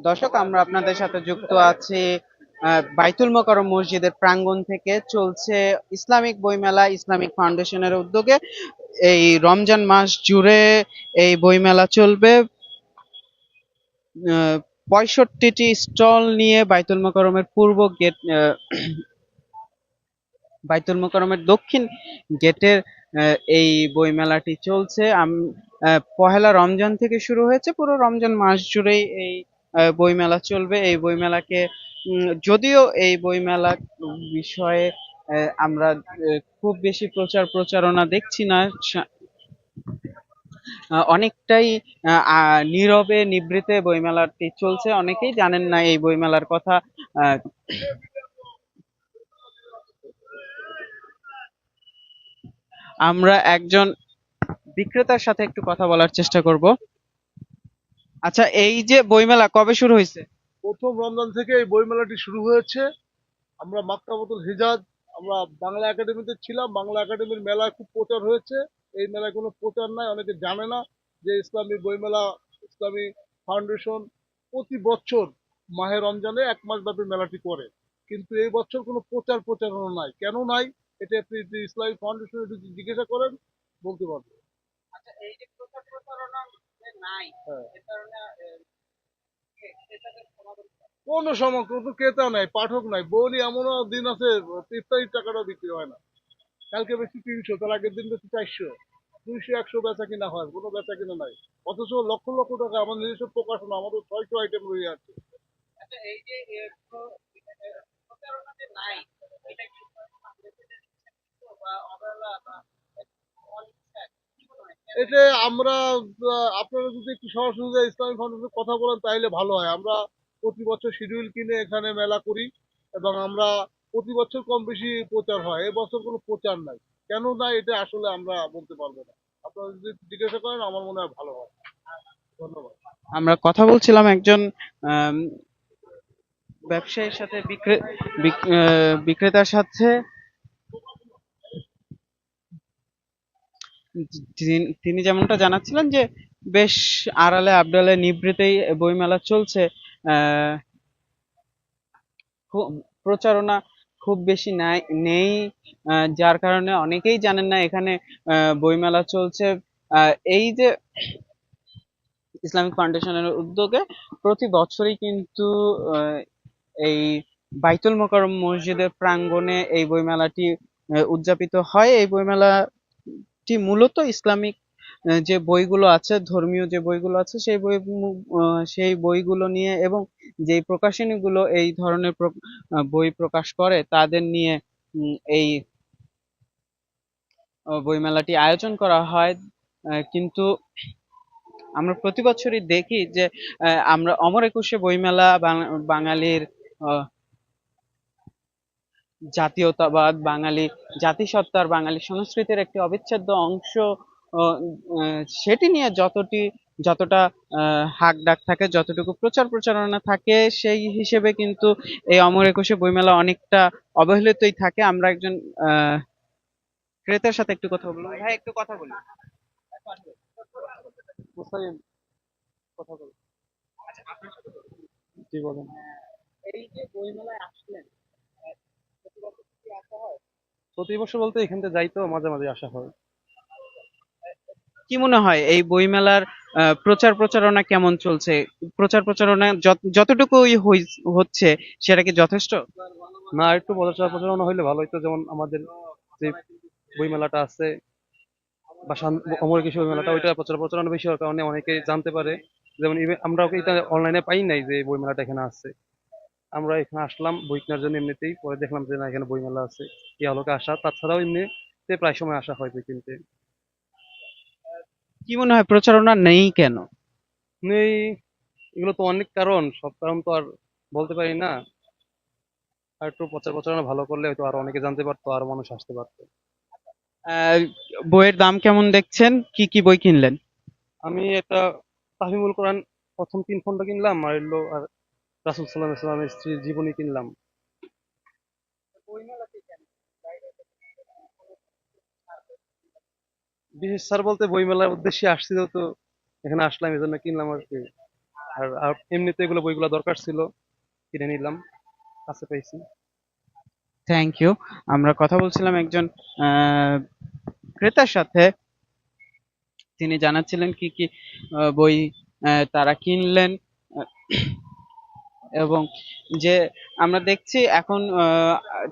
দর্শক, আমরা আপনাদের সাথে যুক্ত আছি বাইতুল মোকাররম মসজিদের প্রাঙ্গণ থেকে। চলছে ইসলামিক বইমেলা, ইসলামিক ফাউন্ডেশনের উদ্যোগে। এই রমজান মাস জুড়ে এই বইমেলা চলবে। 65টি স্টল নিয়ে বাইতুল মোকাররমের পূর্ব গেট, বাইতুল মোকাররমের দক্ষিণ গেটের এই বইমেলাটি চলছে। পহেলা রমজান থেকে শুরু হয়েছে, পুরো রমজান মাস জুড়েই এই বইমেলা চলবে। এই বইমেলাকে যদিও এই বইমেলা বিষয়ে আমরা খুব বেশি প্রচারণা দেখছি না। অনেকটাই নীরবে নিভৃতে বইমেলাটি চলছে। অনেকেই জানেন না এই বইমেলার কথা। আহ, আমরা একজন বিক্রেতার সাথে একটু কথা বলার চেষ্টা করব। আচ্ছা, এই যে বইমেলা কবে শুরু হয়েছে? প্রথম রমজান থেকে এই বইমেলাটি শুরু হয়েছে। আমরা মাক্তাবাতুল হিজাজ, আমরা বাংলা একাডেমিতে ছিলাম। বাংলা একাডেমির মেলায় খুব প্রচার হয়েছে। এই মেলায় কোনো প্রচার নাই, অনেকে জানে না যে ইসলামী বইমেলা, ইসলামী ফাউন্ডেশন প্রতি বছর মাহে রমজানে 1 মাস ব্যাপী মেলাটি করে। কিন্তু এই বছর কোনো প্রচারণা নাই। কেন নাই এটা আপনি যদি ইসলামী ফাউন্ডেশনে যদি জিজ্ঞাসা করেন বলতে পারবে। আচ্ছা, এই যে প্রচারণা যে নাই, হ্যাঁ, এর কারণে ক্রেতাদের সমাগম। কোনো সময় কোনো ক্রেতা নাই, পাঠক নাই। বই এমনও দিন আছে ইফতারির টাকাটাও বিক্রি হয় না। কালকে বেশি 300, তার আগের দিন বেশি 400, 200, 100 বেচা কিনা হয়, কোনো বেচা কিনা নাই। অথচ লক্ষ লক্ষ টাকা আমার নিজস্ব প্রকাশনা, আমাদের 600 আইটেম রয়ে আছে। আচ্ছা, এই যে প্রচারণা যে নাই, এটা কি বা অবহেলা বা অনিচ্ছা, কি মনে হয় কেন? এটা আমরা আপনারা যদি একটু সরাসরি যে ইসলামী ফাউন্ডেশনের কথা বলেন তাহলে ভালো হয়। আমরা প্রতি বছর শিডিউল কিনে এখানে মেলা করি এবং আমরা প্রতি বছর কম বেশি প্রচার হয়। এবছর কোনো প্রচার নাই। কেন না এটা আসলে আমরা বলতে পারবো না। আপনারা যদি জিজ্ঞাসা করেন আমার মনে হয় ভালো হয়। ধন্যবাদ। আমরা কথা বলছিলাম একজন আম, ব্যবসায়ীর সাথে, বিক্রেতার সাথে। তিনি যেমনটা জানাচ্ছিলেন যে বেশ আড়ালে আবডালে নিভৃতেই বইমেলা চলছে। আহ প্রচারণা খুব বেশি নেই, যার কারণে অনেকেই জানেন না এখানে বইমেলা চলছে। এই যে ইসলামিক ফাউন্ডেশনের উদ্যোগে প্রতি বছরই কিন্তু আহ, এই বাইতুল মোকাররম মসজিদের প্রাঙ্গণে এই বইমেলাটি উদযাপিত হয়। এই বইমেলাটি মূলত ইসলামিক যে বইগুলো আছে, ধর্মীয় যে বইগুলো আছে, সেই বইগুলো নিয়ে এবং যেই প্রকাশনীগুলো এই ধরনের বই প্রকাশ করে তাদের নিয়ে এই বইমেলাটি আয়োজন করা হয়। কিন্তু আমরা প্রতি বছরই দেখি যে আমরা অমর একুশে বইমেলা বাঙালির আহ, জাতীয়তাবাদ, বাঙালি জাতিসত্তার, বাঙালি সংস্কৃতির একটি অবিচ্ছেদ্য অংশ। সেটি নিয়ে যতটা হাক ডাক থাকে, যতটুকু প্রচারণা থাকে, সেই হিসেবে কিন্তু এই অমর একুশে বইমেলা অনেকটা অবহেলিতই থাকে। আমরা একজন আহ ক্রেতার সাথে একটু কথা বলবো। ভাই, একটু কথা বলি। মুস্তাকিম, কথা বল। জি বলেন। এই যে বইমেলায় আসলেন, প্রতি বছর কি আসা হয়? প্রতি বছর বলতে এখান থেকে যাই তো মাঝে মাঝে আসা হয়। কি মনে হয় এই বইমেলার প্রচারণা কেমন চলছে? প্রচারণা যতটুকুই হচ্ছে, সেটা কি যথেষ্ট? না, একটু প্রচারণা হইলে ভালো হইতো। যেমন আমাদের যে বই মেলাটা আছে বা অমর একুশে বই মেলাটা, ওইটা প্রচারণা বেশি হওয়ার কারণে অনেকে জানতে পারে। যেমন আমরা এটা অনলাইনে পাই নাই যে বই মেলাটা এখানে আছে। আমরা এখানে আসলাম বই কেনার জন্য এমনিতেই, পরে দেখলাম যে না এখানে বই মেলা আছে, এই আলোকে আসা। তাছাড়াও এমনিতে প্রায় সময় আসা হয় বই কিনতে। কি মনে হয় প্রচারণা নেই কেন? এই এগুলো তো অনেক কারণ, সব কারণ তো আর বলতে পারি না। আর একটু প্রচারণা ভালো করলে হয়তো আরো অনেকে জানতে পারতো, আরো মানুষ আসতে পারতো। আহ, বইয়ের দাম কেমন দেখছেন? কি কি বই কিনলেন? আমি একটা তাফহিমুল কোরআন প্রথম 3 খণ্ড কিনলাম, আর এলো আর রাসূল সাল্লাল্লাহু আলাইহি ওয়াসাল্লামের স্ত্রীর জীবনী কিনলাম। বিশেষ ছাড় বলতে বইমেলার উদ্দেশ্যে আসছিল তো, এখানে আসলাম এই জন্য কিনলাম আর কি। আর এমনিতে এগুলো বইগুলো দরকার ছিল, কিনে নিলাম, কাছে পাইছি। Thank you. আমরা কথা বলছিলাম একজন আহ, ক্রেতার সাথে। তিনি জানাচ্ছিলেন কি কি বই তারা কিনলেন, আহ, এবং যে আমরা দেখছি এখন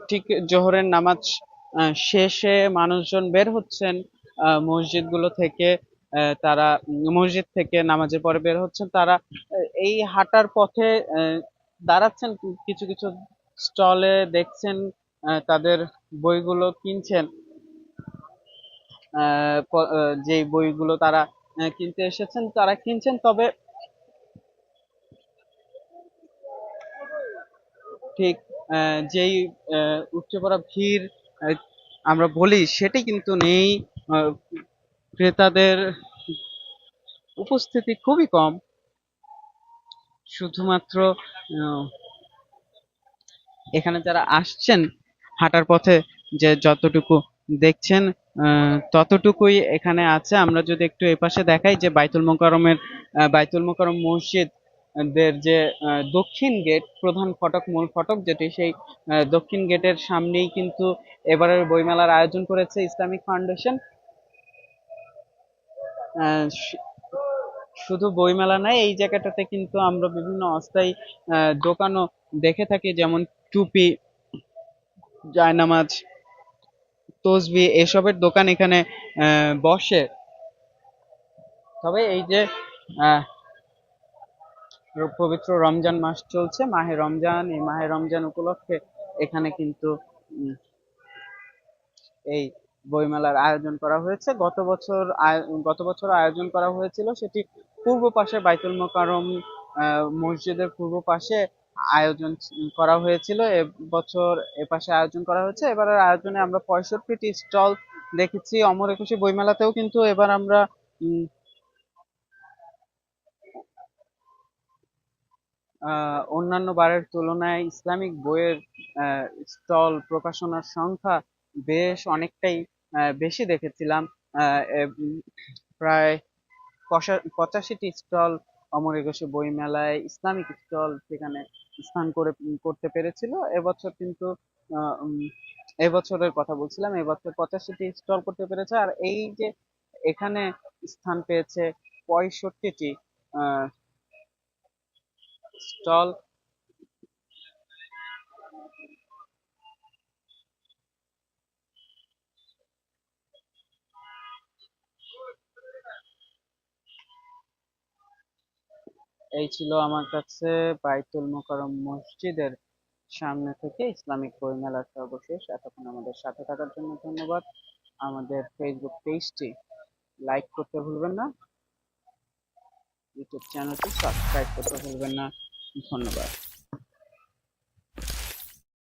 ঠিক জোহরের নামাজ শেষে মানুষজন বের হচ্ছেন মসজিদগুলো থেকে। তারা মসজিদ থেকে নামাজের পরে বের হচ্ছেন, তারা এই হাঁটার পথে দাঁড়াচ্ছেন, কিছু কিছু স্টলে দেখছেন তাদের বইগুলো কিনছেন। যে বইগুলো তারা কিনতে এসেছেন তারা কিনছেন, তবে ঠিক যেই উপচে পড়া ভিড় আহ, আমরা বলি সেটি কিন্তু নেই। আহ, ক্রেতাদের উপস্থিতি খুবই কম। শুধুমাত্র আহ, এখানে যারা আসছেন হাঁটার পথে, যে যতটুকু দেখছেন ততটুকুই এখানে আছে। আমরা যদি একটু এপাশে দেখাই, যে বাইতুল মোকাররম মসজিদ দের যে দক্ষিণ গেট, প্রধান ফটক, মূল ফটক যেটি, সেই দক্ষিণ গেটের সামনেই কিন্তু এবারের বইমেলার আয়োজন করেছে ইসলামিক ফাউন্ডেশন। আহ, শু- শুধু বইমেলা নয়, এই জায়গাটাতে কিন্তু আমরা বিভিন্ন অস্থায়ী দোকানও দেখে থাকি, যেমন টুপি, জায়নামাজ, তসবি এসবের দোকান এখানে বসে। তবে এই যে আহ, পবিত্র রমজান মাস চলছে, মাহে রমজান, এই মাহে রমজান উপলক্ষে এখানে কিন্তু উম, এই বইমেলার আয়োজন করা হয়েছে। গত বছর আয়োজন করা হয়েছিল, সেটি পূর্ব পাশে বাইতুল মোকাররম মসজিদের পূর্ব পাশে আয়োজন করা হয়েছিল। এবছর এপাশে আয়োজন করা হয়েছে। এবারের আয়োজনে আমরা 65টি স্টল দেখেছি। অমর একুশে বইমেলাতেও কিন্তু এবার আমরা উম, অন্যান্য বারের তুলনায় ইসলামিক বইয়ের স্টল, প্রকাশনার সংখ্যা বেশ অনেকটাই বেশি দেখেছিলাম। প্রায় 85টি স্টল অমর একুশে বই মেলায়, ইসলামিক স্টল সেখানে স্থান করতে পেরেছিল। এবছর কিন্তু আহ, উম, এবছরের কথা বলছিলাম, এবছর 85টি স্টল করতে পেরেছে। আর এই যে এখানে স্থান পেয়েছে 65টি স্টল, এই ছিল আমার কাছে বাইতুল মোকাররম মসজিদের সামনে থেকে ইসলামিক বই মেলার সর্বশেষ। এতক্ষণ আমাদের সাথে থাকার জন্য ধন্যবাদ। আমাদের ফেসবুক পেজটি লাইক করতে ভুলবেন না, ইউটিউব চ্যানেলটি সাবস্ক্রাইব করতে ভুলবেন না। ধন্যবাদ।